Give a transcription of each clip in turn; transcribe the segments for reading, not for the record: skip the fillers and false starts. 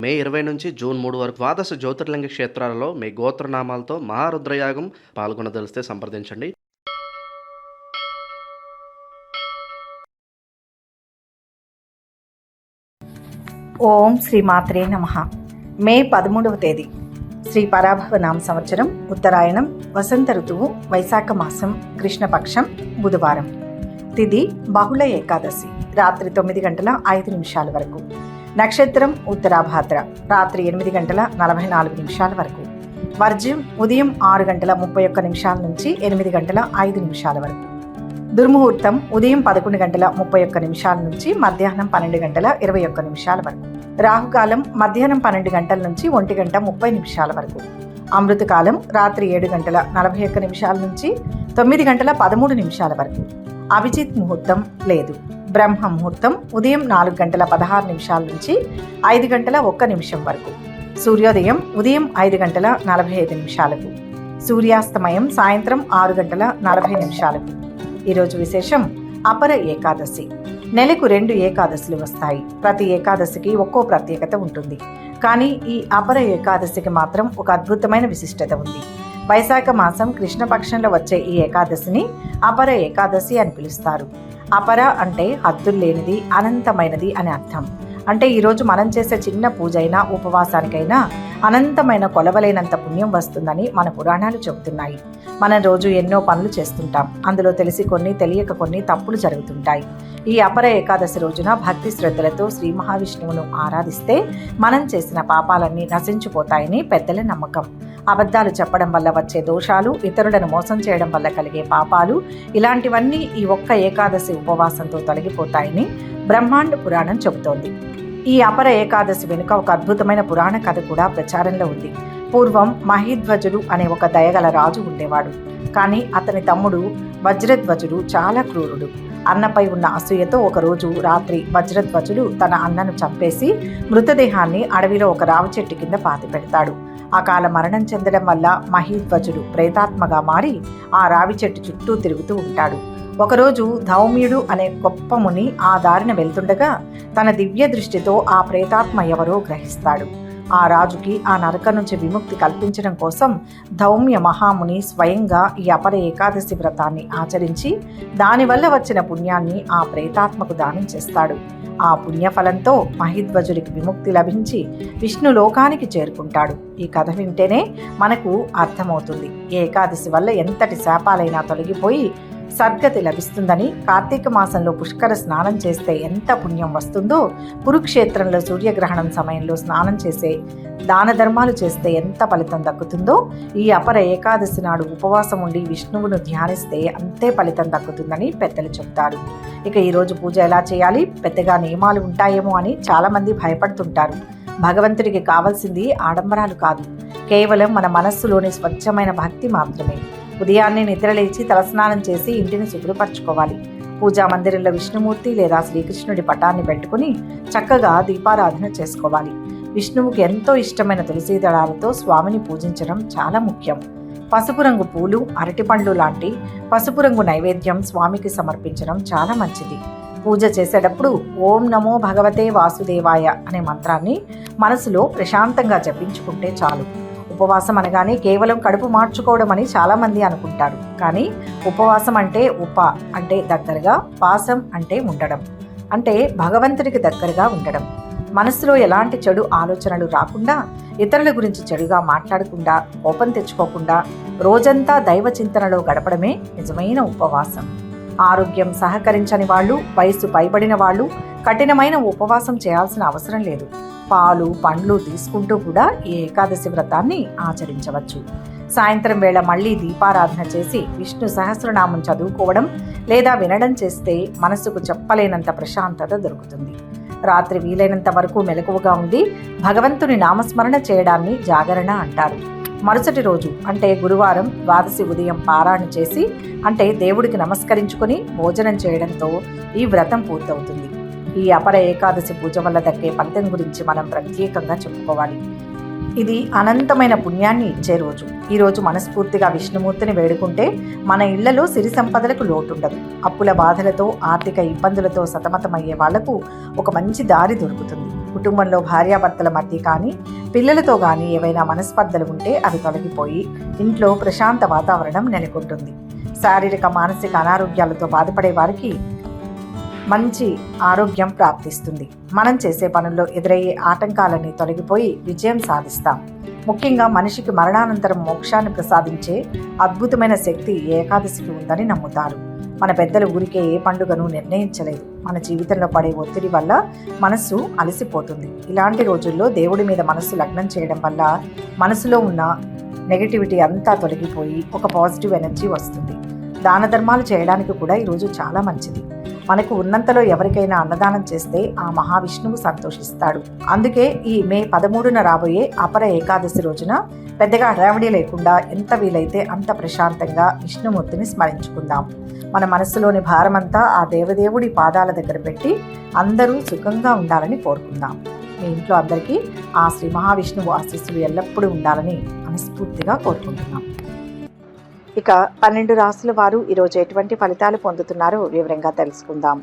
మే 20 నుంచి జూన్ 3 వరకు ద్వాదశ జ్యోతిర్లింగ క్షేత్రాలలో మీ గోత్రనామాలతో మహారుద్రయాగం పాల్గొనదలిస్తే సంప్రదించండి. ఓం శ్రీ మాత్రే నమః. మే 13వ తేదీ శ్రీ పరాభవ నామ సంవత్సరం, ఉత్తరాయణం, వసంత ఋతువు, వైశాఖ మాసం, కృష్ణపక్షం, బుధవారం. తిథి బహుళ ఏకాదశి, రాత్రి 9 గంటల 5 నిమిషాల వరకు. నక్షత్రం ఉత్తరాభాద్ర, రాత్రి 8 గంటల 44 నిమిషాల వరకు. వర్జ్యం ఉదయం 6 గంటల 31 నిమిషాల నుంచి 8 గంటల 5 నిమిషాల వరకు. దుర్ముహూర్తం ఉదయం 11 గంటల 31 నిమిషాల నుంచి మధ్యాహ్నం 12 గంటల 21 నిమిషాల వరకు. రాహుకాలం మధ్యాహ్నం 12 గంటల నుంచి 1 గంట 30 నిమిషాల వరకు. అమృతకాలం రాత్రి 7 గంటల 41 నిమిషాల నుంచి 9 గంటల 13 నిమిషాల వరకు. అభిజిత్ ముహూర్తం లేదు. బ్రహ్మ ముహూర్తం ఉదయం 4 గంటల 16 నిమిషాల నుంచి 5 గంటల 1 నిమిషం వరకు. సూర్యోదయం ఉదయం 5 గంటల 45 నిమిషాలకు. సూర్యాస్తమయం సాయంత్రం 6 గంటల 40 నిమిషాలకు. ఈరోజు విశేషం అపర ఏకాదశి. నెలకు 2 ఏకాదశులు వస్తాయి. ప్రతి ఏకాదశికి ఒక్కో ప్రత్యేకత ఉంటుంది. కానీ ఈ అపర ఏకాదశికి మాత్రం ఒక అద్భుతమైన విశిష్టత ఉంది. వైశాఖ మాసం కృష్ణపక్షంలో వచ్చే ఈ ఏకాదశిని అపర ఏకాదశి అని పిలుస్తారు. అపర అంటే హద్దులు లేనిది, అనంతమైనది అని అర్థం. అంటే ఈరోజు మనం చేసే చిన్న పూజ అయినా, ఉపవాసానికైనా అనంతమైన కొలవలేనంత పుణ్యం వస్తుందని మన పురాణాలు చెబుతున్నాయి. మనం రోజు ఎన్నో పనులు చేస్తుంటాం. అందులో తెలిసి కొన్ని, తెలియక కొన్ని తప్పులు జరుగుతుంటాయి. ఈ అపర ఏకాదశి రోజున భక్తి శ్రద్ధలతో శ్రీ మహావిష్ణువును ఆరాధిస్తే మనం చేసిన పాపాలన్నీ నశించిపోతాయని పెద్దల నమ్మకం. అబద్ధాలు చెప్పడం వల్ల వచ్చే దోషాలు, ఇతరులను మోసం చేయడం వల్ల కలిగే పాపాలు, ఇలాంటివన్నీ ఈ ఒక్క ఏకాదశి ఉపవాసంతో తొలగిపోతాయని బ్రహ్మాండ పురాణం చెబుతోంది. ఈ అపర ఏకాదశి వెనుక ఒక అద్భుతమైన పురాణ కథ కూడా ప్రచారంలో ఉంది. పూర్వం మహిధ్వజుడు అనే ఒక దయగల రాజు ఉండేవాడు. కానీ అతని తమ్ముడు వజ్రధ్వజుడు చాలా క్రూరుడు. అన్నపై ఉన్న అసూయతో ఒకరోజు రాత్రి వజ్రధ్వజుడు తన అన్నను చంపేసి మృతదేహాన్ని అడవిలో ఒక రావి చెట్టు కింద పాతి పెడతాడు. అకాల మరణం చెందడం వల్ల మహిధ్వజుడు ప్రేతాత్మగా మారి ఆ రావి చెట్టు చుట్టూ తిరుగుతూ ఉంటాడు. ఒకరోజు ధౌమ్యుడు అనే గొప్ప ముని ఆ దారిన వెళ్తుండగా తన దివ్య దృష్టితో ఆ ప్రేతాత్మ ఎవరో గ్రహిస్తాడు. ఆ రాజుకి ఆ నరకం నుంచి విముక్తి కల్పించడం కోసం ధౌమ్య మహాముని స్వయంగా ఈ అపర ఏకాదశి వ్రతాన్ని ఆచరించి దానివల్ల వచ్చిన పుణ్యాన్ని ఆ ప్రేతాత్మకు దానం చేస్తాడు. ఆ పుణ్యఫలంతో మహిధ్వజుడికి విముక్తి లభించి విష్ణు లోకానికి చేరుకుంటాడు. ఈ కథ వింటేనే మనకు అర్థమవుతుంది ఏకాదశి వల్ల ఎంతటి శాపాలైనా తొలగిపోయి సద్గతి లభిస్తుందని. కార్తీక మాసంలో పుష్కర స్నానం చేస్తే ఎంత పుణ్యం వస్తుందో, కురుక్షేత్రంలో సూర్యగ్రహణం సమయంలో స్నానం చేసే, దాన ధర్మాలు చేస్తే ఎంత ఫలితం దక్కుతుందో, ఈ అపర ఏకాదశి నాడు ఉపవాసం ఉండి విష్ణువును ధ్యానిస్తే అంతే ఫలితం దక్కుతుందని పెద్దలు చెప్తారు. ఇక ఈరోజు పూజ ఎలా చేయాలి, పెద్దగా నియమాలు ఉంటాయేమో అని చాలామంది భయపడుతుంటారు. భగవంతుడికి కావాల్సింది ఆడంబరాలు కాదు, కేవలం మన మనస్సులోని స్వచ్ఛమైన భక్తి మాత్రమే. ఉదయాన్నే నిద్రలేచి తలస్నానం చేసి ఇంటిని శుభ్రపరచుకోవాలి. పూజా మందిరంలో విష్ణుమూర్తి లేదా శ్రీకృష్ణుడి పటాన్ని పెట్టుకుని చక్కగా దీపారాధన చేసుకోవాలి. విష్ణువుకి ఎంతో ఇష్టమైన తులసి దళాలతో స్వామిని పూజించడం చాలా ముఖ్యం. పసుపు రంగు పూలు, అరటిపండ్లు లాంటి పసుపు రంగు నైవేద్యం స్వామికి సమర్పించడం చాలా మంచిది. పూజ చేసేటప్పుడు ఓం నమో భగవతే వాసుదేవాయ అనే మంత్రాన్ని మనసులో ప్రశాంతంగా జపించుకుంటే చాలు. ఉపవాసం అనగానే కేవలం కడుపు మార్చుకోవడం అని చాలామంది అనుకుంటారు. కానీ ఉపవాసం అంటే అంటే దగ్గరగా, వాసం అంటే ఉండడం, అంటే భగవంతుడికి దగ్గరగా ఉండడం. మనసులో ఎలాంటి చెడు ఆలోచనలు రాకుండా, ఇతరుల గురించి చెడుగా మాట్లాడకుండా, కోపం తెచ్చుకోకుండా రోజంతా దైవ చింతనలో గడపడమే నిజమైన ఉపవాసం. ఆరోగ్యం సహకరించని వాళ్ళు, వయసు పైబడిన వాళ్ళు కఠినమైన ఉపవాసం చేయాల్సిన అవసరం లేదు. పాలు, పండ్లు తీసుకుంటూ కూడా ఈ ఏకాదశి వ్రతాన్ని ఆచరించవచ్చు. సాయంత్రం వేళ మళ్ళీ దీపారాధన చేసి విష్ణు సహస్రనామం చదువుకోవడం లేదా వినడం చేస్తే మనసుకు చెప్పలేనంత ప్రశాంతత దొరుకుతుంది. రాత్రి వీలైనంత వరకు మెలకువగా ఉండి భగవంతుని నామస్మరణ చేయడాన్ని జాగరణ అంటారు. మరుసటి రోజు అంటే గురువారం ద్వాదశి ఉదయం పారాయణ చేసి, అంటే దేవుడికి నమస్కరించుకొని భోజనం చేయడంతో ఈ వ్రతం పూర్తవుతుంది. ఈ అపర ఏకాదశి పూజ వల్ల దక్కే ఫలితం గురించి మనం ప్రత్యేకంగా చెప్పుకోవాలి. ఇది అనంతమైన పుణ్యాన్ని ఇచ్చే రోజు. ఈరోజు మనస్ఫూర్తిగా విష్ణుమూర్తిని వేడుకుంటే మన ఇళ్లలో సిరి సంపదలకు లోటుండదు. అప్పుల బాధలతో, ఆర్థిక ఇబ్బందులతో సతమతమయ్యే వాళ్లకు ఒక మంచి దారి దొరుకుతుంది. కుటుంబంలో భార్యాభర్తల మధ్య కానీ, పిల్లలతో కానీ ఏవైనా మనస్పర్ధలు ఉంటే అవి తొలగిపోయి ఇంట్లో ప్రశాంత వాతావరణం నెలకొంటుంది. శారీరక, మానసిక అనారోగ్యాలతో బాధపడే వారికి మంచి ఆరోగ్యం ప్రాప్తిస్తుంది. మనం చేసే పనుల్లో ఎదురయ్యే ఆటంకాలన్నీ తొలగిపోయి విజయం సాధిస్తాం. ముఖ్యంగా మనిషికి మరణానంతరం మోక్షాన్ని ప్రసాదించే అద్భుతమైన శక్తి ఏకాదశికి ఉందని నమ్ముతారు. మన పెద్దలు ఊరికే ఏ పండుగను నిర్ణయించలేదు. మన జీవితంలో పడే ఒత్తిడి వల్ల మనస్సు అలసిపోతుంది. ఇలాంటి రోజుల్లో దేవుడి మీద మనస్సు లగ్నం చేయడం వల్ల మనసులో ఉన్న నెగటివిటీ అంతా తొలగిపోయి ఒక పాజిటివ్ ఎనర్జీ వస్తుంది. దాన ధర్మాలు చేయడానికి కూడా ఈరోజు చాలా మంచిది. మనకు ఉన్నంతలో ఎవరికైనా అన్నదానం చేస్తే ఆ మహావిష్ణువు సంతోషిస్తాడు. అందుకే ఈ మే 13న రాబోయే అపర ఏకాదశి రోజున పెద్దగా హడావిడి లేకుండా ఎంత వీలైతే అంత ప్రశాంతంగా విష్ణుమూర్తిని స్మరించుకుందాం. మన మనస్సులోని భారమంతా ఆ దేవదేవుడి పాదాల దగ్గర పెట్టి అందరూ సుఖంగా ఉండాలని కోరుకుందాం. మీ ఇంట్లో అందరికీ ఆ శ్రీ మహావిష్ణువు ఆశీస్సులు ఎల్లప్పుడూ ఉండాలని మనస్ఫూర్తిగా కోరుకుంటున్నాం. ఇక 12 రాశుల వారు ఈరోజు ఎటువంటి ఫలితాలు పొందుతున్నారో వివరంగా తెలుసుకుందాం.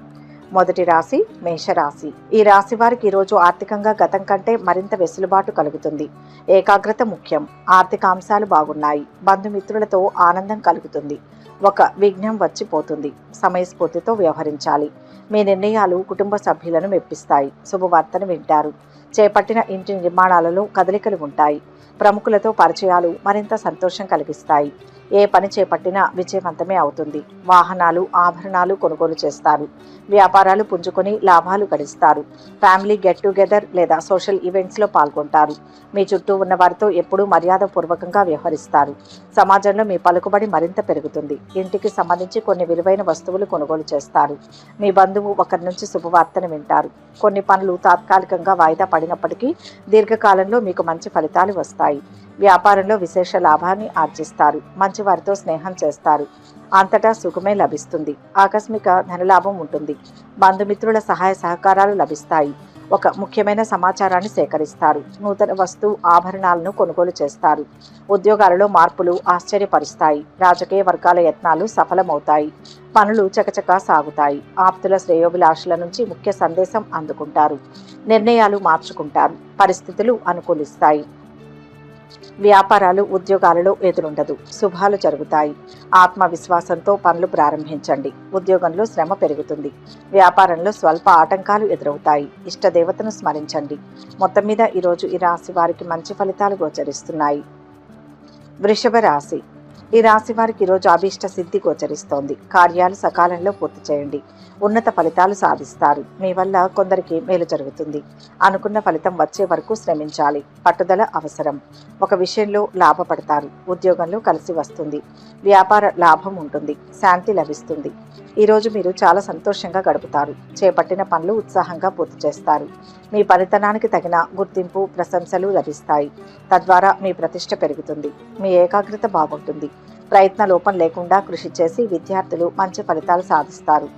మొదటి రాశి మేషరాశి. ఈ రాశి వారికి ఈరోజు ఆర్థికంగా గతం కంటే మరింత వెసులుబాటు కలుగుతుంది. ఏకాగ్రత ముఖ్యం. ఆర్థిక అంశాలు బాగున్నాయి. బంధుమిత్రులతో ఆనందం కలుగుతుంది. ఒక విఘ్నం వచ్చిపోతుంది. సమయస్ఫూర్తితో వ్యవహరించాలి. మీ నిర్ణయాలు కుటుంబ సభ్యులను మెప్పిస్తాయి. శుభవార్తను వింటారు. చేపట్టిన ఇంటి నిర్మాణాలలో కదలికలు ఉంటాయి. ప్రముఖులతో పరిచయాలు మరింత సంతోషం కలిగిస్తాయి. ఏ పని చేపట్టినా విజయవంతమే అవుతుంది. వాహనాలు, ఆభరణాలు కొనుగోలు చేస్తారు. వ్యాపారాలు పుంజుకొని లాభాలు గడిస్తారు. ఫ్యామిలీ గెట్ టుగెదర్ లేదా సోషల్ ఈవెంట్స్లో పాల్గొంటారు. మీ చుట్టూ ఉన్న వారితో ఎప్పుడూ మర్యాదపూర్వకంగా వ్యవహరిస్తారు. సమాజంలో మీ పలుకుబడి మరింత పెరుగుతుంది. ఇంటికి సంబంధించి కొన్ని విలువైన వస్తువులు కొనుగోలు చేస్తారు. మీ బంధువు ఒకరి నుంచి శుభవార్తను వింటారు. కొన్ని పనులు తాత్కాలికంగా వాయిదా పడినప్పటికీ దీర్ఘకాలంలో మీకు మంచి ఫలితాలు వస్తాయి. వ్యాపారంలో విశేష లాభాన్ని ఆర్జిస్తారు. మంచి వారితో స్నేహం చేస్తారు. అంతటా సుఖమే లభిస్తుంది. ఆకస్మిక ధనలాభం ఉంటుంది. బంధుమిత్రుల సహాయ సహకారాలు లభిస్తాయి. ఒక ముఖ్యమైన సమాచారాన్ని సేకరిస్తారు. నూతన వస్తు ఆభరణాలను కొనుగోలు చేస్తారు. ఉద్యోగాలలో మార్పులు ఆశ్చర్యపరుస్తాయి. రాజకీయ వర్గాల యత్నాలు సఫలమవుతాయి. పనులు చకచకా సాగుతాయి. ఆప్తుల శ్రేయోభిలాషుల నుంచి ముఖ్య సందేశం అందుకుంటారు. నిర్ణయాలు మార్చుకుంటారు. పరిస్థితులు అనుకూలిస్తాయి. వ్యాపారాలు, ఉద్యోగాలలో ఎదురుండదు. శుభాలు జరుగుతాయి. ఆత్మవిశ్వాసంతో పనులు ప్రారంభించండి. ఉద్యోగంలో శ్రమ పెరుగుతుంది. వ్యాపారంలో స్వల్ప ఆటంకాలు ఎదురవుతాయి. ఇష్టదేవతను స్మరించండి. మొత్తం మీద ఈరోజు ఈ రాశి వారికి మంచి ఫలితాలు గోచరిస్తున్నాయి. వృషభ రాశి. ఈ రాశి వారికి ఈరోజు అభీష్ట సిద్ధి గోచరిస్తోంది. కార్యాలు సకాలంలో పూర్తి చేయండి. ఉన్నత ఫలితాలు సాధిస్తారు. మీ వల్ల కొందరికి మేలు జరుగుతుంది. అనుకున్న ఫలితం వచ్చే వరకు శ్రమించాలి. పట్టుదల అవసరం. ఒక విషయంలో లాభపడతారు. ఉద్యోగంలో కలిసి వస్తుంది. వ్యాపార లాభం ఉంటుంది. శాంతి లభిస్తుంది. ఈరోజు మీరు చాలా సంతోషంగా గడుపుతారు. చేపట్టిన పనులు ఉత్సాహంగా పూర్తి చేస్తారు. మీ పనితనానికి తగిన గుర్తింపు, ప్రశంసలు లభిస్తాయి. తద్వారా మీ ప్రతిష్ట పెరుగుతుంది. మీ ఏకాగ్రత బాగుంటుంది. ప్రయత్న లోపం లేకుండా కృషి చేసి విద్యార్థులు మంచి ఫలితాలు సాధిస్తారు.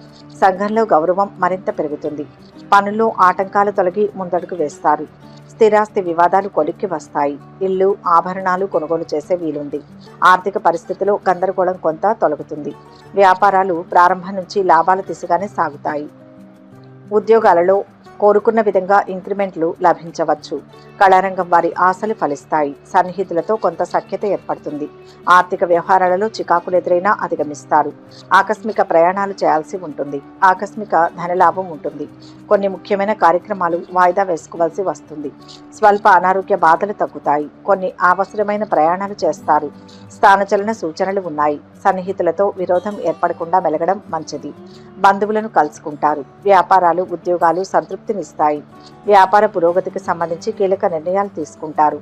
సంఘంలో గౌరవం మరింత పెరుగుతుంది. పనుల్లో ఆటంకాలు తొలగి ముందడుగు వేస్తారు. స్థిరాస్తి వివాదాలు కొలిక్కి వస్తాయి. ఇల్లు, ఆభరణాలు కొనుగోలు చేసే వీలుంది. ఆర్థిక పరిస్థితిలో గందరగోళం కొంత తొలగుతుంది. వ్యాపారాలు ప్రారంభం నుంచి లాభాల దిశగానే సాగుతాయి. ఉద్యోగాలలో కోరుకున్న విధంగా ఇంక్రిమెంట్లు లభించవచ్చు. కళారంగం వారి ఆశలు ఫలిస్తాయి. సన్నిహితులతో కొంత సఖ్యత ఏర్పడుతుంది. ఆర్థిక వ్యవహారాలలో చికాకులు ఎదురైనా అధిగమిస్తారు. ఆకస్మిక ప్రయాణాలు చేయాల్సి ఉంటుంది. ఆకస్మిక ధనలాభం ఉంటుంది. కొన్ని ముఖ్యమైన కార్యక్రమాలు వాయిదా వేసుకోవాల్సి వస్తుంది. స్వల్ప అనారోగ్య బాధలు తగ్గుతాయి. కొన్ని అవసరమైన ప్రయాణాలు చేస్తారు. స్థానచలన సూచనలు ఉన్నాయి. సన్నిహితులతో విరోధం ఏర్పడకుండా మెలగడం మంచిది. బంధువులను కలుసుకుంటారు. వ్యాపారాలు, ఉద్యోగాలు సంతృప్తినిస్తాయి. వ్యాపార పురోగతికి సంబంధించి కీలక నిర్ణయాలు తీసుకుంటారు.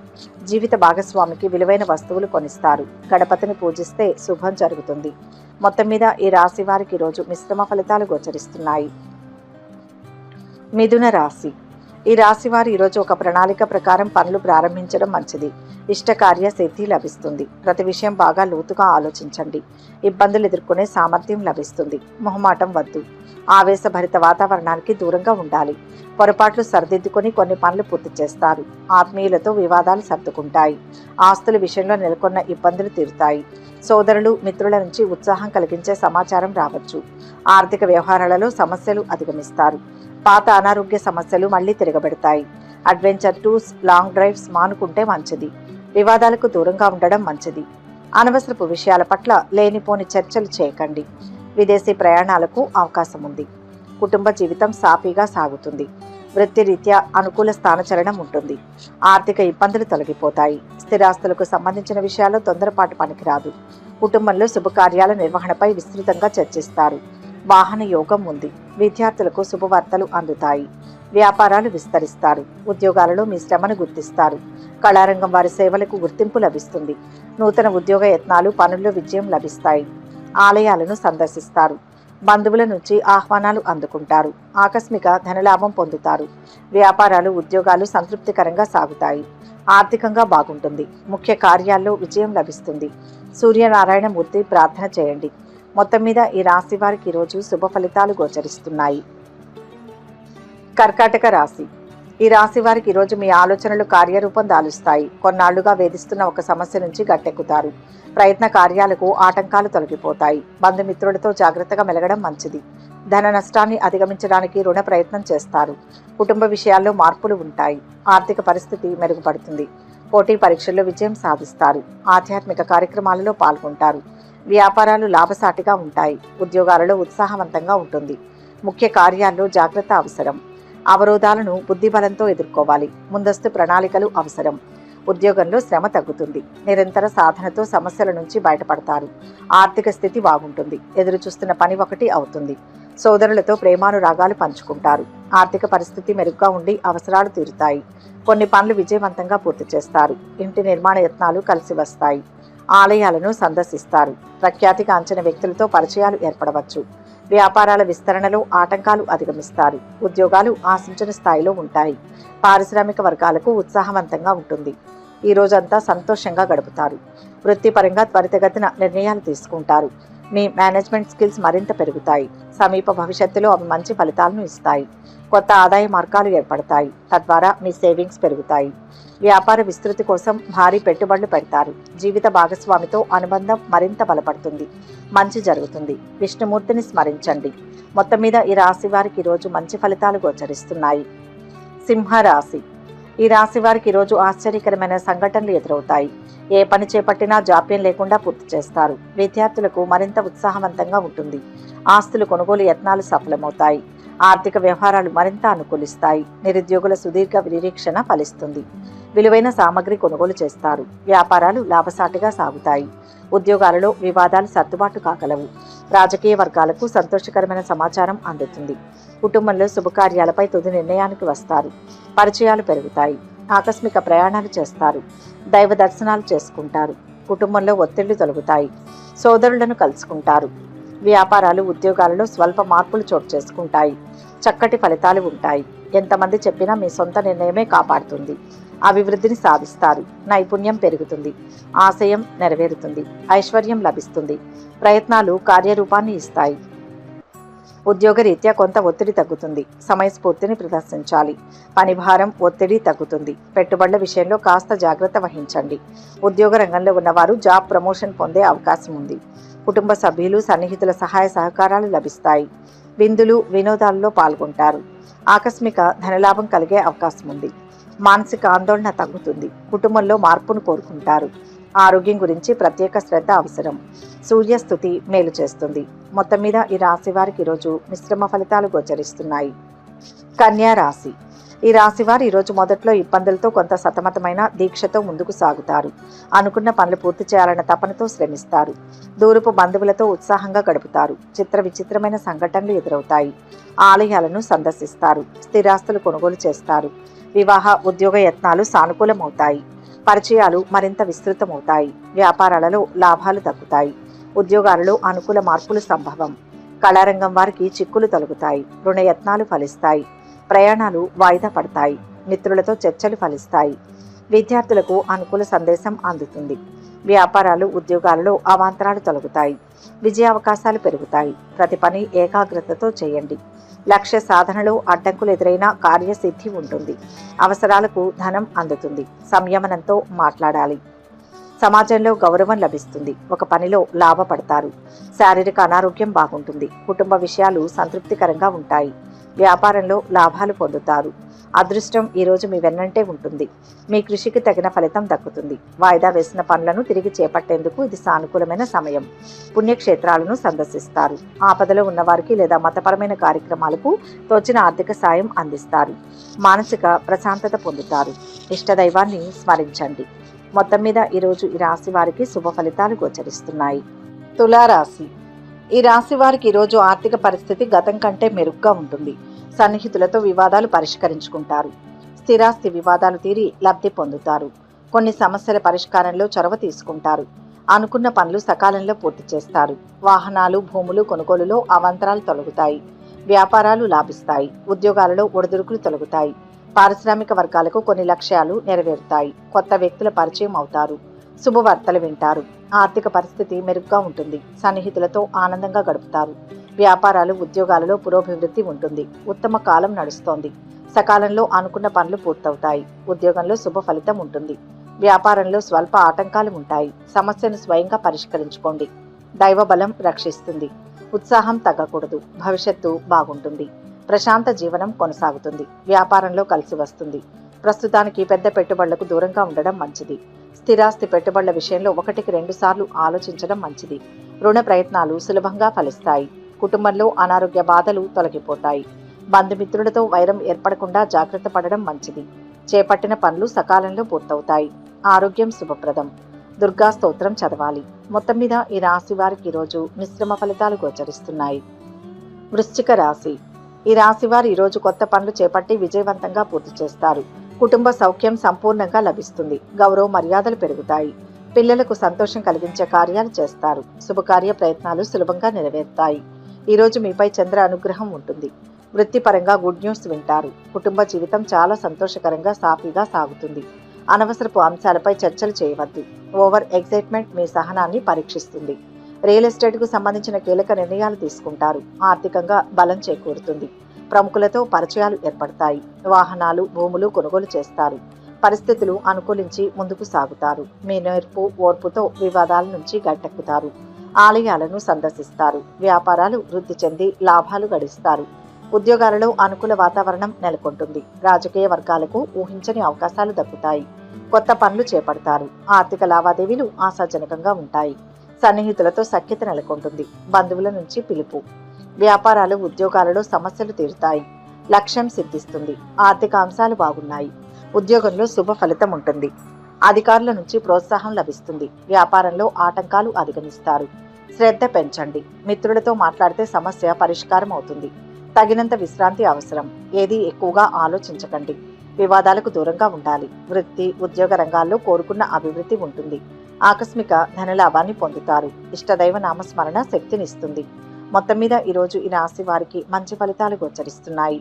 జీవిత భాగస్వామికి విలువైన వస్తువులు కొనిస్తారు. గణపతిని పూజిస్తే శుభం జరుగుతుంది. మొత్తం మీద ఈ రాశి వారికి ఈరోజు మిశ్రమ ఫలితాలు గోచరిస్తున్నాయి. మిథున రాశి. ఈ రాశి వారు ఈరోజు ఒక ప్రణాళిక ప్రకారం పనులు ప్రారంభించడం మంచిది. ఇష్టకార్య సిద్ధి లభిస్తుంది. ప్రతి విషయం బాగా లోతుగా ఆలోచించండి. ఇబ్బందులు ఎదుర్కొనే సామర్థ్యం లభిస్తుంది. మొహమాటం వద్దు. ఆవేశభరిత వాతావరణానికి దూరంగా ఉండాలి. పొరపాట్లు సరిదిద్దుకొని కొన్ని పనులు పూర్తి చేస్తారు. ఆత్మీయులతో వివాదాలు సర్దుకుంటాయి. ఆస్తుల విషయంలో నెలకొన్న ఇబ్బందులు తీరుతాయి. సోదరులు మిత్రుల నుంచి ఉత్సాహం కలిగించే సమాచారం రావచ్చు. ఆర్థిక వ్యవహారాలలో సమస్యలు అధిగమిస్తారు. పాత అనారోగ్య సమస్యలు మళ్లీ తిరగబెడతాయి. అడ్వెంచర్ టూర్స్, లాంగ్ డ్రైవ్స్ మానుకుంటే మంచిది. వివాదాలకు దూరంగా ఉండడం మంచిది. అనవసరపు విషయాల పట్ల లేనిపోని చర్చలు చేయకండి. విదేశీ ప్రయాణాలకు అవకాశం ఉంది. కుటుంబ జీవితం సాఫీగా సాగుతుంది. వృత్తిరీత్యా అనుకూల స్థానచలనం ఉంటుంది. ఆర్థిక ఇబ్బందులు తొలగిపోతాయి. స్థిరాస్తులకు సంబంధించిన విషయాల్లో తొందరపాటు పనికిరాదు. కుటుంబంలో శుభకార్యాల నిర్వహణపై విస్తృతంగా చర్చిస్తారు. వాహన యోగం ఉంది. విద్యార్థులకు శుభవార్తలు అందుతాయి. వ్యాపారాలు విస్తరిస్తారు. ఉద్యోగాలలో మీ శ్రమను గుర్తిస్తారు. కళారంగం వారి సేవలకు గుర్తింపు లభిస్తుంది. నూతన ఉద్యోగ యత్నాలు పనుల్లో విజయం లభిస్తాయి. ఆలయాలను సందర్శిస్తారు. బంధువుల నుంచి ఆహ్వానాలు అందుకుంటారు. ఆకస్మిక ధనలాభం పొందుతారు. వ్యాపారాలు, ఉద్యోగాలు సంతృప్తికరంగా సాగుతాయి. ఆర్థికంగా బాగుంటుంది. ముఖ్య కార్యాల్లో విజయం లభిస్తుంది. సూర్యనారాయణ మూర్తి ప్రార్థన చేయండి. మొత్తం మీద ఈ రాశి వారికి ఈరోజు శుభ ఫలితాలు గోచరిస్తున్నాయి. కర్కాటక రాశి. ఈ రాశి వారికి ఈరోజు మీ ఆలోచనలు కార్యరూపం దాలుస్తాయి. కొన్నాళ్లుగా వేధిస్తున్న ఒక సమస్య నుంచి గట్టెక్కుతారు. ప్రయత్న కార్యాలకు ఆటంకాలు తొలగిపోతాయి. బంధుమిత్రులతో జాగ్రత్తగా మెలగడం మంచిది. ధన నష్టాన్ని అధిగమించడానికి రుణ ప్రయత్నం చేస్తారు. కుటుంబ విషయాల్లో మార్పులు ఉంటాయి. ఆర్థిక పరిస్థితి మెరుగుపడుతుంది. పోటీ పరీక్షల్లో విజయం సాధిస్తారు. ఆధ్యాత్మిక కార్యక్రమాలలో పాల్గొంటారు. వ్యాపారాలు లాభసాటిగా ఉంటాయి. ఉద్యోగాలలో ఉత్సాహవంతంగా ఉంటుంది. ముఖ్య కార్యాల్లో జాగ్రత్త అవసరం. అవరోధాలను బుద్ధిబలంతో ఎదుర్కోవాలి. ముందస్తు ప్రణాళికలు అవసరం. ఉద్యోగంలో శ్రమ తగ్గుతుంది. నిరంతర సాధనతో సమస్యల నుంచి బయటపడతారు. ఆర్థిక స్థితి బాగుంటుంది. ఎదురు చూస్తున్న పని ఒకటి అవుతుంది. సోదరులతో ప్రేమానురాగాలు పంచుకుంటారు. ఆర్థిక పరిస్థితి మెరుగ్గా ఉండి అవసరాలు తీరుతాయి. కొన్ని పనులు విజయవంతంగా పూర్తి చేస్తారు. ఇంటి నిర్మాణ యత్నాలు కలిసి వస్తాయి. ఆలయాలను సందర్శిస్తారు. ప్రఖ్యాతిగాంచిన వ్యక్తులతో పరిచయాలు ఏర్పడవచ్చు. వ్యాపారాల విస్తరణలో ఆటంకాలు అధిగమిస్తారు. ఉద్యోగాలు ఆశించిన స్థాయిలో ఉంటాయి. పారిశ్రామిక వర్గాలకు ఉత్సాహవంతంగా ఉంటుంది. ఈ రోజంతా సంతోషంగా గడుపుతారు. వృత్తిపరంగా త్వరితగతిన నిర్ణయాలు తీసుకుంటారు. మీ మేనేజ్మెంట్ స్కిల్స్ మరింత పెరుగుతాయి. సమీప భవిష్యత్తులో అవి మంచి ఫలితాలను ఇస్తాయి. కొత్త ఆదాయ మార్గాలు ఏర్పడతాయి. తద్వారా మీ సేవింగ్స్ పెరుగుతాయి. వ్యాపార విస్తృతి కోసం భారీ పెట్టుబడులు పెడతారు. జీవిత భాగస్వామితో అనుబంధం మరింత బలపడుతుంది. మంచి జరుగుతుంది. విష్ణుమూర్తిని స్మరించండి. మొత్తం మీద ఈ రాశి వారికి ఈరోజు మంచి ఫలితాలు గోచరిస్తున్నాయి. సింహరాశి. ఈ రాశి వారికి ఈరోజు ఆశ్చర్యకరమైన సంఘటనలు ఎదురవుతాయి. ఏ పని చేపట్టినా జాప్యం లేకుండా పూర్తి చేస్తారు. విద్యార్థులకు మరింత ఉత్సాహవంతంగా ఉంటుంది. ఆస్తులు కొనుగోలు యత్నాలు సఫలమవుతాయి. ఆర్థిక వ్యవహారాలు మరింత అనుకూలిస్తాయి. నిరుద్యోగుల సుదీర్ఘ నిరీక్షణ ఫలిస్తుంది. విలువైన సామగ్రి కొనుగోలు చేస్తారు. వ్యాపారాలు లాభసాటిగా సాగుతాయి. ఉద్యోగాలలో వివాదాలు సర్దుబాటు కాగలవు. రాజకీయ వర్గాలకు సంతోషకరమైన సమాచారం అందుతుంది. కుటుంబంలో శుభకార్యాలపై తుది నిర్ణయానికి వస్తారు. పరిచయాలు పెరుగుతాయి. ఆకస్మిక ప్రయాణాలు చేస్తారు. దైవ దర్శనాలు చేసుకుంటారు. కుటుంబంలో ఒత్తిళ్లు తొలగుతాయి. సోదరులను కలుసుకుంటారు. వ్యాపారాలు, ఉద్యోగాలలో స్వల్ప మార్పులు చోటు చేసుకుంటాయి. చక్కటి ఫలితాలు ఉంటాయి. ఎంతమంది చెప్పినా మీ సొంత నిర్ణయమే కాపాడుతుంది. అభివృద్ధిని సాధిస్తారు. నైపుణ్యం పెరుగుతుంది. ఆశయం నెరవేరుతుంది. ఐశ్వర్యం లభిస్తుంది. ప్రయత్నాలు కార్యరూపాన్ని ఇస్తాయి. ఉద్యోగరీత్యా కొంత ఒత్తిడి తగ్గుతుంది. సమయస్ఫూర్తిని ప్రదర్శించాలి. పనిభారం, ఒత్తిడి తగ్గుతుంది. పెట్టుబడుల విషయంలో కాస్త జాగ్రత్త వహించండి. ఉద్యోగ రంగంలో ఉన్నవారు జాబ్ ప్రమోషన్ పొందే అవకాశం ఉంది. కుటుంబ సభ్యులు, సన్నిహితుల సహాయ సహకారాలు లభిస్తాయి. విందులు, వినోదాలలో పాల్గొంటారు. ఆకస్మిక ధనలాభం కలిగే అవకాశం ఉంది. మానసిక ఆందోళన తగ్గుతుంది. కుటుంబంలో మార్పును కోరుకుంటారు. ఆరోగ్యం గురించి ప్రత్యేక శ్రద్ధ అవసరం. సూర్యస్థుతి మేలు చేస్తుంది. మొత్తం మీద ఈ రాశి వారికి ఈరోజు మిశ్రమ ఫలితాలు గోచరిస్తున్నాయి. కన్యా రాశి. ఈ రాశి వారు ఈరోజు మొదట్లో ఇబ్బందులతో కొంత సతమతమైన దీక్షతో ముందుకు సాగుతారు. అనుకున్న పనులు పూర్తి చేయాలన్న తపనతో శ్రమిస్తారు. దూరపు బంధువులతో ఉత్సాహంగా గడుపుతారు. చిత్ర విచిత్రమైన సంఘటనలు ఎదురవుతాయి. ఆలయాలను సందర్శిస్తారు. స్థిరాస్తులు కొనుగోలు చేస్తారు. వివాహ, ఉద్యోగ యత్నాలు సానుకూలమవుతాయి. పరిచయాలు మరింత విస్తృతమవుతాయి. వ్యాపారాలలో లాభాలు దక్కుతాయి. ఉద్యోగాలలో అనుకూల మార్పులు సంభవం. కళారంగం వారికి చిక్కులు తొలగుతాయి. రుణ యత్నాలు ఫలిస్తాయి. ప్రయాణాలు వాయిదా పడతాయి. మిత్రులతో చర్చలు ఫలిస్తాయి. విద్యార్థులకు అనుకూల సందేశం అందుతుంది. వ్యాపారాలు, ఉద్యోగాలలో అవాంతరాలు తొలగుతాయి. విజయావకాశాలు పెరుగుతాయి. ప్రతి పని ఏకాగ్రతతో చేయండి. లక్ష్య సాధనలో అడ్డంకులు ఎదురైనా కార్యసిద్ధి ఉంటుంది. అవసరాలకు ధనం అందుతుంది. సంయమనంతో మాట్లాడాలి. సమాజంలో గౌరవం లభిస్తుంది. ఒక పనిలో లాభపడతారు. శారీరక అనారోగ్యం బాగుంటుంది. కుటుంబ విషయాలు సంతృప్తికరంగా ఉంటాయి. వ్యాపారంలో లాభాలు పొందుతారు. అదృష్టం ఈరోజు మీ వెన్నంటే ఉంటుంది. మీ కృషికి తగిన ఫలితం దక్కుతుంది. వాయిదా వేసిన పనులను తిరిగి చేపట్టేందుకు ఇది సానుకూలమైన సమయం. పుణ్యక్షేత్రాలను సందర్శిస్తారు. ఆపదలో ఉన్నవారికి లేదా మతపరమైన కార్యక్రమాలకు తోచిన ఆర్థిక సాయం అందిస్తారు. మానసిక ప్రశాంతత పొందుతారు. ఇష్టదైవాన్ని స్మరించండి. మొత్తం మీద ఈరోజు ఈ రాశి వారికి శుభ ఫలితాలు గోచరిస్తున్నాయి. తులారాశి. ఈ రాశి వారికి ఈరోజు ఆర్థిక పరిస్థితి గతం కంటే మెరుగ్గా ఉంటుంది. సన్నిహితులతో వివాదాలు పరిష్కరించుకుంటారు. స్థిరాస్తి వివాదాలు తీరి లబ్ధి పొందుతారు. కొన్ని సమస్యల పరిష్కారంలో చొరవ తీసుకుంటారు. అనుకున్న పనులు సకాలంలో పూర్తి చేస్తారు. వాహనాలు, భూములు కొనుగోలులో అవాంతరాలు తొలగుతాయి. వ్యాపారాలు లాభిస్తాయి. ఉద్యోగాలలో ఒడిదుడుకులు తొలగుతాయి. పారిశ్రామిక వర్గాలకు కొన్ని లక్ష్యాలు నెరవేరుతాయి. కొత్త వ్యక్తుల పరిచయం అవుతారు. శుభవార్తలు వింటారు. ఆర్థిక పరిస్థితి మెరుగ్గా ఉంటుంది. సన్నిహితులతో ఆనందంగా గడుపుతారు. వ్యాపారాలు, ఉద్యోగాలలో పురోభివృద్ధి ఉంటుంది. ఉత్తమ కాలం నడుస్తోంది. సకాలంలో అనుకున్న పనులు పూర్తవుతాయి. ఉద్యోగంలో శుభ ఫలితం ఉంటుంది. వ్యాపారంలో స్వల్ప ఆటంకాలు ఉంటాయి. సమస్యను స్వయంగా పరిష్కరించుకోండి. దైవ బలం రక్షిస్తుంది. ఉత్సాహం తగ్గకూడదు. భవిష్యత్తు బాగుంటుంది. ప్రశాంత జీవనం కొనసాగుతుంది. వ్యాపారంలో కలిసి వస్తుంది. ప్రస్తుతానికి పెద్ద పెట్టుబడులకు దూరంగా ఉండడం మంచిది. స్థిరాస్తి పెట్టుబడుల విషయంలో 1-2 సార్లు ఆలోచించడం మంచిది. రుణ ప్రయత్నాలు సులభంగా ఫలిస్తాయి. కుటుంబంలో అనారోగ్య బాధలు తొలగిపోతాయి. బంధుమిత్రులతో వైరం ఏర్పడకుండా జాగ్రత్త పడడం మంచిది. చేపట్టిన పనులు సకాలంలో పూర్తవుతాయి. ఆరోగ్యం శుభప్రదం. దుర్గా స్తోత్రం చదవాలి. మొత్తం మీద ఈ రాశి వారికి ఈరోజు మిశ్రమ ఫలితాలు గోచరిస్తున్నాయి. వృశ్చిక రాశి. ఈ రాశి వారు ఈరోజు కొత్త పనులు చేపట్టి విజయవంతంగా పూర్తి చేస్తారు. కుటుంబ సౌఖ్యం సంపూర్ణంగా లభిస్తుంది. గౌరవ మర్యాదలు పెరుగుతాయి. పిల్లలకు సంతోషం కలిగించే కార్యాలు చేస్తారు. శుభకార్య ప్రయత్నాలు సులభంగా నెరవేరుతాయి. ఈరోజు మీపై చంద్ర అనుగ్రహం ఉంటుంది. వృత్తిపరంగా గుడ్ న్యూస్ వింటారు. కుటుంబ జీవితం చాలా సంతోషకరంగా సాఫీగా సాగుతుంది. అనవసరపు అంశాలపై చర్చలు చేయవద్దు. ఓవర్ ఎగ్జైట్మెంట్ మీ సహనాన్ని పరీక్షిస్తుంది. రియల్ ఎస్టేట్కు సంబంధించిన కీలక నిర్ణయాలు తీసుకుంటారు. ఆర్థికంగా బలం చేకూరుతుంది. ప్రముఖులతో పరిచయాలు ఏర్పడతాయి. వాహనాలు, భూములు కొనుగోలు చేస్తారు. పరిస్థితులు అనుకూలించి ముందుకు సాగుతారు. మీ నేర్పు, ఓర్పుతో వివాదాల నుంచి గట్టెక్కుతారు. ఆలయాలను సందర్శిస్తారు. వ్యాపారాలు వృద్ధి చెంది లాభాలు గడిస్తారు. ఉద్యోగాలలో అనుకూల వాతావరణం నెలకొంటుంది. రాజకీయ వర్గాలకు ఊహించని అవకాశాలు దక్కుతాయి. కొత్త పనులు చేపడతారు. ఆర్థిక లావాదేవీలు ఆశాజనకంగా ఉంటాయి. సన్నిహితులతో సఖ్యత నెలకొంటుంది. బంధువుల నుంచి పిలుపు. వ్యాపారాలు, ఉద్యోగాలలో సమస్యలు తీరుతాయి. లక్ష్యం సిద్ధిస్తుంది. ఆర్థిక అంశాలు బాగున్నాయి. ఉద్యోగంలో శుభ ఫలితం ఉంటుంది. అధికారుల నుంచి ప్రోత్సాహం లభిస్తుంది. వ్యాపారంలో ఆటంకాలు అధిగమిస్తారు. శ్రద్ధ పెంచండి. మిత్రులతో మాట్లాడితే సమస్య పరిష్కారం అవుతుంది. తగినంత విశ్రాంతి అవసరం. ఏది ఎక్కువగా ఆలోచించకండి. వివాదాలకు దూరంగా ఉండాలి. వృత్తి, ఉద్యోగ రంగాల్లో కోరుకున్న అభివృద్ధి ఉంటుంది. ఆకస్మిక ధనలాభాన్ని పొందుతారు. ఇష్టదైవ నామస్మరణ శక్తినిస్తుంది. మొత్తం మీద ఈరోజు ఈ రాశి వారికి మంచి ఫలితాలు గోచరిస్తున్నాయి.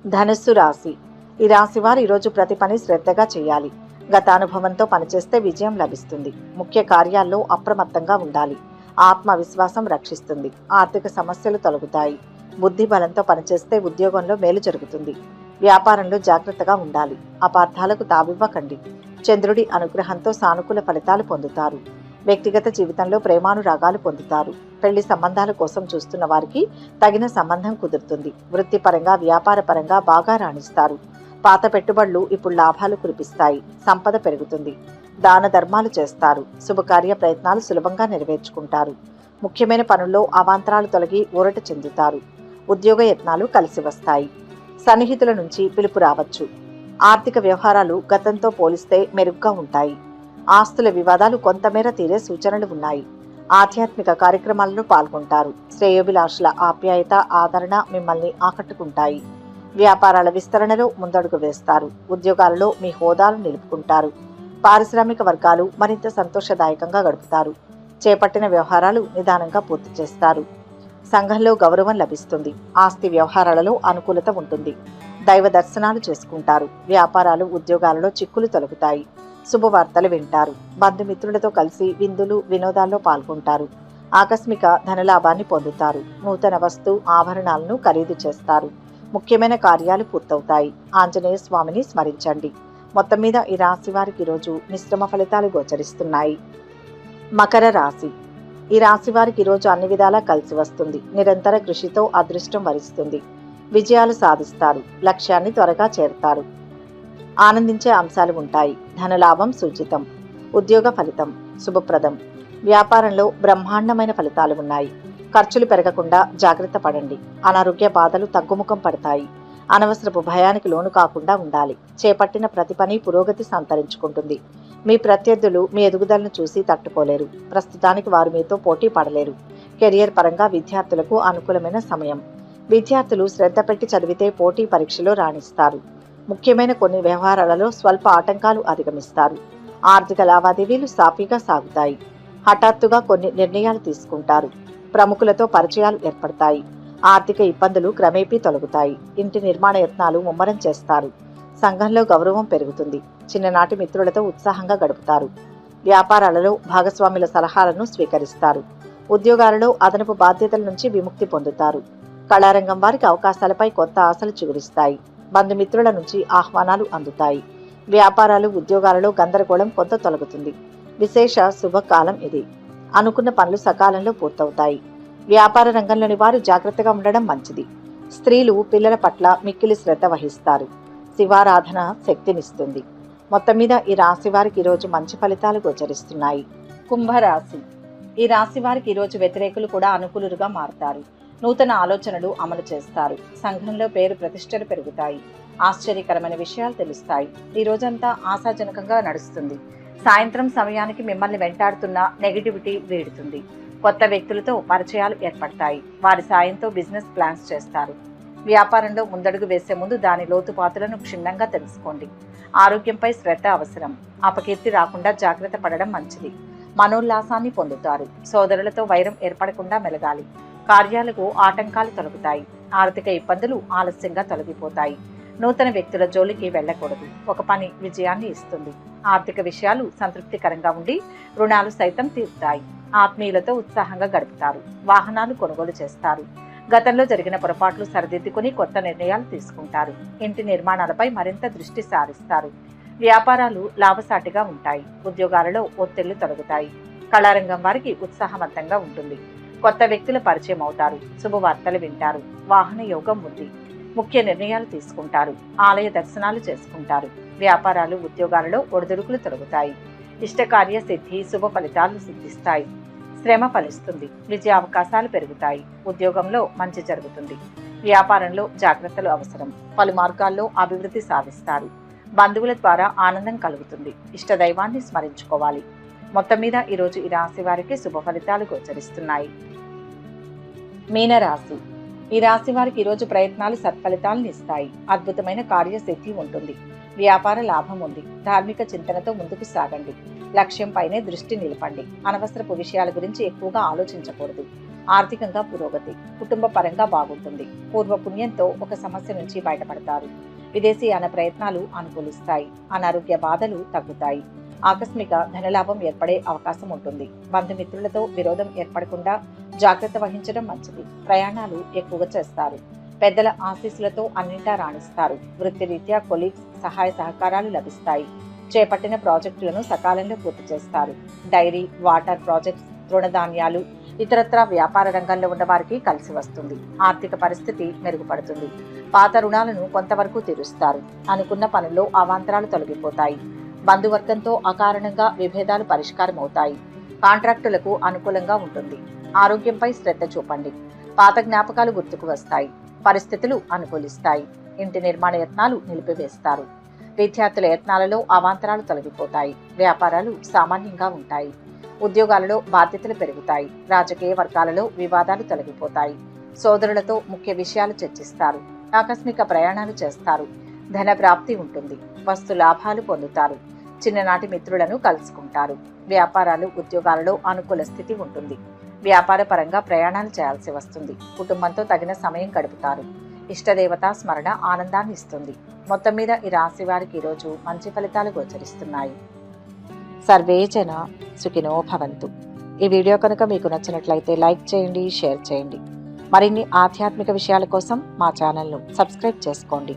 ధనుస్సు రాశి. ఈ రాశి వారు ఈరోజు ప్రతి పని శ్రద్ధగా చేయాలి. గత అనుభవంతో పనిచేస్తే విజయం లభిస్తుంది. ముఖ్య కార్యాల్లో అప్రమత్తంగా ఉండాలి. ఆత్మవిశ్వాసం రక్షిస్తుంది. ఆర్థిక సమస్యలు తొలగుతాయి. బుద్ధి బలంతో పనిచేస్తే ఉద్యోగంలో మేలు జరుగుతుంది. వ్యాపారంలో జాగ్రత్తగా ఉండాలి. అపార్థాలకు తావివ్వకండి. చంద్రుడి అనుగ్రహంతో సానుకూల ఫలితాలు పొందుతారు. వ్యక్తిగత జీవితంలో ప్రేమానురాగాలు పొందుతారు. పెళ్లి సంబంధాల కోసం చూస్తున్న వారికి తగిన సంబంధం కుదురుతుంది. వృత్తిపరంగా, వ్యాపారపరంగా బాగా రాణిస్తారు. పాత పెట్టుబడులు ఇప్పుడు లాభాలు కురిపిస్తాయి. సంపద పెరుగుతుంది. దాన ధర్మాలు చేస్తారు. శుభకార్య ప్రయత్నాలు సులభంగా నెరవేర్చుకుంటారు. ముఖ్యమైన పనుల్లో అవాంతరాలు తొలగి ఊరట చెందుతారు. ఉద్యోగ యత్నాలు కలిసి వస్తాయి. సన్నిహితుల నుంచి పిలుపు రావచ్చు. ఆర్థిక వ్యవహారాలు గతంతో పోలిస్తే మెరుగ్గా ఉంటాయి. ఆస్తుల వివాదాలు కొంతమేర తీరే సూచనలు ఉన్నాయి. ఆధ్యాత్మిక కార్యక్రమాలలో పాల్గొంటారు. శ్రేయోభిలాషుల ఆప్యాయత, ఆదరణ మిమ్మల్ని ఆకట్టుకుంటాయి. వ్యాపారాల విస్తరణలో ముందడుగు వేస్తారు. ఉద్యోగాలలో మీ హోదాలు నిలుపుకుంటారు. పారిశ్రామిక వర్గాలు మరింత సంతోషదాయకంగా గడుపుతారు. చేపట్టిన వ్యవహారాలు నిదానంగా పూర్తి చేస్తారు. సంఘంలో గౌరవం లభిస్తుంది. ఆస్తి వ్యవహారాలలో అనుకూలత ఉంటుంది. దైవ దర్శనాలు చేసుకుంటారు. వ్యాపారాలు ఉద్యోగాలలో చిక్కులు తొలగుతాయి. శుభవార్తలు వింటారు. బంధుమిత్రులతో కలిసి విందులు వినోదాల్లో పాల్గొంటారు. ఆకస్మిక ధనలాభాన్ని పొందుతారు. నూతన వస్తు ఆభరణాలను ఖరీదు చేస్తారు. ముఖ్యమైన కార్యాలు పూర్తవుతాయి. ఆంజనేయ స్వామిని స్మరించండి. మొత్తం మీద ఈ రాశి వారికి ఈరోజు మిశ్రమ ఫలితాలు గోచరిస్తున్నాయి. మకర రాశి. ఈ రాశి వారికి ఈరోజు అన్ని విధాలా కలిసి వస్తుంది. నిరంతర కృషితో అదృష్టం వరిస్తుంది. విజయాలు సాధిస్తారు. లక్ష్యాన్ని త్వరగా చేరుతారు. ఆనందించే అంశాలు ఉంటాయి. ధనలాభం సూచితం. ఉద్యోగ ఫలితం శుభప్రదం. వ్యాపారంలో బ్రహ్మాండమైన ఫలితాలు ఉన్నాయి. ఖర్చులు పెరగకుండా జాగ్రత్త పడండి. అనారోగ్య బాధలు తగ్గుముఖం పడతాయి. అనవసరపు భయానికి లోను కాకుండా ఉండాలి. చేపట్టిన ప్రతి పని పురోగతి సంతరించుకుంటుంది. మీ ప్రత్యర్థులు మీ ఎదుగుదలను చూసి తట్టుకోలేరు. ప్రస్తుతానికి వారు మీతో పోటీ పడలేరు. కెరియర్ పరంగా విద్యార్థులకు అనుకూలమైన సమయం. విద్యార్థులు శ్రద్ధ పెట్టి చదివితే పోటీ పరీక్షలో రాణిస్తారు. ముఖ్యమైన కొన్ని వ్యవహారాలలో స్వల్ప ఆటంకాలు అధిగమిస్తారు. ఆర్థిక లావాదేవీలు సాఫీగా సాగుతాయి. హఠాత్తుగా కొన్ని నిర్ణయాలు తీసుకుంటారు. ప్రముఖులతో పరిచయాలు ఏర్పడతాయి. ఆర్థిక ఇబ్బందులు క్రమేపీ తొలగుతాయి. ఇంటి నిర్మాణ యత్నాలు ముమ్మరం చేస్తారు. సంఘంలో గౌరవం పెరుగుతుంది. చిన్ననాటి మిత్రులతో ఉత్సాహంగా గడుపుతారు. వ్యాపారాలలో భాగస్వాముల సలహాలను స్వీకరిస్తారు. ఉద్యోగాలలో అదనపు బాధ్యతల నుంచి విముక్తి పొందుతారు. కళారంగం వారికి అవకాశాలపై కొత్త ఆశలు చిగురిస్తాయి. బంధుమిత్రుల నుంచి ఆహ్వానాలు అందుతాయి. వ్యాపారాలు ఉద్యోగాలలో గందరగోళం కొంత తొలగుతుంది. విశేష శుభకాలం ఇది. అనుకున్న పనులు సకాలంలో పూర్తవుతాయి. వ్యాపార రంగంలోని వారు జాగ్రత్తగా ఉండడం మంచిది. స్త్రీలు పిల్లల పట్ల మిక్కిలి శ్రద్ధ వహిస్తారు. శివారాధన శక్తినిస్తుంది. మొత్తం మీద ఈ రాశి వారికి ఈరోజు మంచి ఫలితాలు గోచరిస్తున్నాయి. కుంభరాశి. ఈ రాశి వారికి ఈరోజు వ్యతిరేకులు కూడా అనుకూలుగా మారుతారు. నూతన ఆలోచనలు అమలు చేస్తారు. సంఘంలో పేరు ప్రతిష్టలు పెరుగుతాయి. ఆశ్చర్యకరమైన విషయాలు తెలుస్తాయి. ఈ రోజంతా ఆశాజనకంగా నడుస్తుంది. సాయంత్రం సమయానికి మిమ్మల్ని వెంటాడుతున్న నెగిటివిటీ వీడుతుంది. కొత్త వ్యక్తులతో పరిచయాలు ఏర్పడతాయి. వారి సాయంతో బిజినెస్ ప్లాన్స్ చేస్తారు. వ్యాపారంలో ముందడుగు వేసే ముందు దాని లోతుపాతులను క్షుణ్ణంగా తెలుసుకోండి. ఆరోగ్యంపై శ్రద్ధ అవసరం. అపకీర్తి రాకుండా జాగ్రత్త పడడం మంచిది. మనోల్లాసాన్ని పొందుతారు. సోదరులతో వైరం ఏర్పడకుండా మెలగాలి. కార్యాలకు ఆటంకాలు తొలగుతాయి. ఆర్థిక ఇబ్బందులు ఆలస్యంగా తొలగిపోతాయి. నూతన వ్యక్తుల జోలికి వెళ్ళకూడదు. ఒక పని విజయాన్ని ఇస్తుంది. ఆర్థిక విషయాలు సంతృప్తికరంగా ఉండి రుణాలు సైతం తీరుతాయి. ఆత్మీయులతో ఉత్సాహంగా గడుపుతారు. వాహనాలు కొనుగోలు చేస్తారు. గతంలో జరిగిన పొరపాట్లు సరిదిద్దుకుని కొత్త నిర్ణయాలు తీసుకుంటారు. ఇంటి నిర్మాణాలపై మరింత దృష్టి సారిస్తారు. వ్యాపారాలు లాభసాటిగా ఉంటాయి. ఉద్యోగాలలో ఒత్తిళ్లు తొలగుతాయి. కళారంగం వారికి ఉత్సాహవంతంగా ఉంటుంది. కొత్త వ్యక్తుల పరిచయం అవుతారు. శుభవార్తలు వింటారు. వాహన యోగం ఉంది. ముఖ్య నిర్ణయాలు తీసుకుంటారు. ఆలయ దర్శనాలు చేసుకుంటారు. వ్యాపారాలు ఉద్యోగాలలో ఒడిదుడుకులు తొలగుతాయి. ఇష్టకార్య సిద్ధి శుభ ఫలితాలు సిద్ధిస్తాయి. శ్రమ ఫలిస్తుంది. విజయ అవకాశాలు పెరుగుతాయి. ఉద్యోగంలో మంచి జరుగుతుంది. వ్యాపారంలో జాగ్రత్తలు అవసరం. పలు మార్గాల్లో అభివృద్ధి సాధిస్తారు. బంధువుల ద్వారా ఆనందం కలుగుతుంది. ఇష్టదైవాన్ని స్మరించుకోవాలి. మొత్తం మీద ఈరోజు ఈ రాశి వారికి శుభ ఫలితాలు గోచరిస్తున్నాయి. మీనరాశి. ఈ రాశి వారికి ఈరోజు ప్రయత్నాలు సత్ఫలితాలను ఇస్తాయి. అద్భుతమైన కార్యసిద్ధి ఉంటుంది. వ్యాపార లాభం ఉంది. ధార్మిక చింతనతో ముందుకు సాగండి. లక్ష్యంపైనే దృష్టి నిలపండి. అనవసరపు విషయాల గురించి ఎక్కువగా ఆలోచించకూడదు. ఆర్థికంగా పురోగతి. కుటుంబ పరంగా బాగుంటుంది. పూర్వపుణ్యంతో ఒక సమస్య నుంచి బయటపడతారు. విదేశీయాన ప్రయత్నాలు అనుకూలిస్తాయి. అనారోగ్య బాధలు తగ్గుతాయి. ఆకస్మిక ధనలాభం ఏర్పడే అవకాశం ఉంటుంది. బంధుమిత్రులతో విరోధం ఏర్పడకుండా జాగ్రత్త వహించడం మంచిది. ప్రయాణాలు ఎక్కువగా చేస్తారు. పెద్దల ఆశీస్సులతో అన్నింటా రాణిస్తారు. వృత్తిరీత్యా కొలీగ్స్ సహాయ సహకారాలు లభిస్తాయి. చేపట్టిన ప్రాజెక్టులను సకాలంలో పూర్తి చేస్తారు. డైరీ, వాటర్ ప్రాజెక్ట్స్, తృణధాన్యాలు, ఇతరత్రా వ్యాపార రంగంలో ఉన్న వారికి కలిసి వస్తుంది. ఆర్థిక పరిస్థితి మెరుగుపడుతుంది. పాత రుణాలను కొంతవరకు తీరుస్తారు. అనుకున్న పనుల్లో అవాంతరాలు తొలగిపోతాయి. బంధువర్గంతో అకారణంగా విభేదాలు పరిష్కారం అవుతాయి. కాంట్రాక్టులకు అనుకూలంగా ఉంటుంది. ఆరోగ్యంపై శ్రద్ధ చూపండి. పాత జ్ఞాపకాలు గుర్తుకు వస్తాయి. పరిస్థితులు అనుకూలిస్తాయి. ఇంటి నిర్మాణ యత్నాలు నిలిపివేస్తారు. విద్యార్థుల యత్నాలలో అవాంతరాలు తొలగిపోతాయి. వ్యాపారాలు సామాన్యంగా ఉంటాయి. ఉద్యోగాలలో బాధ్యతలు పెరుగుతాయి. రాజకీయ వర్గాలలో వివాదాలు తొలగిపోతాయి. సోదరులతో ముఖ్య విషయాలు చర్చిస్తారు. ఆకస్మిక ప్రయాణాలు చేస్తారు. ధన ప్రాప్తి ఉంటుంది. వస్తు లాభాలు పొందుతారు. చిన్ననాటి మిత్రులను కలుసుకుంటారు. వ్యాపారాలు ఉద్యోగాలలో అనుకూల స్థితి ఉంటుంది. వ్యాపార పరంగా ప్రయాణాలు చేయాల్సి వస్తుంది. కుటుంబంతో తగిన సమయం గడుపుతారు. ఇష్టదేవత స్మరణ ఆనందాన్ని ఇస్తుంది. మొత్తం మీద ఈ రాశి వారికి ఈరోజు మంచి ఫలితాలు గోచరిస్తున్నాయి. సర్వే జన సుఖినో భవంతు. ఈ వీడియో కనుక మీకు నచ్చినట్లయితే లైక్ చేయండి, షేర్ చేయండి. మరిన్ని ఆధ్యాత్మిక విషయాల కోసం మా ఛానల్ను సబ్స్క్రైబ్ చేసుకోండి.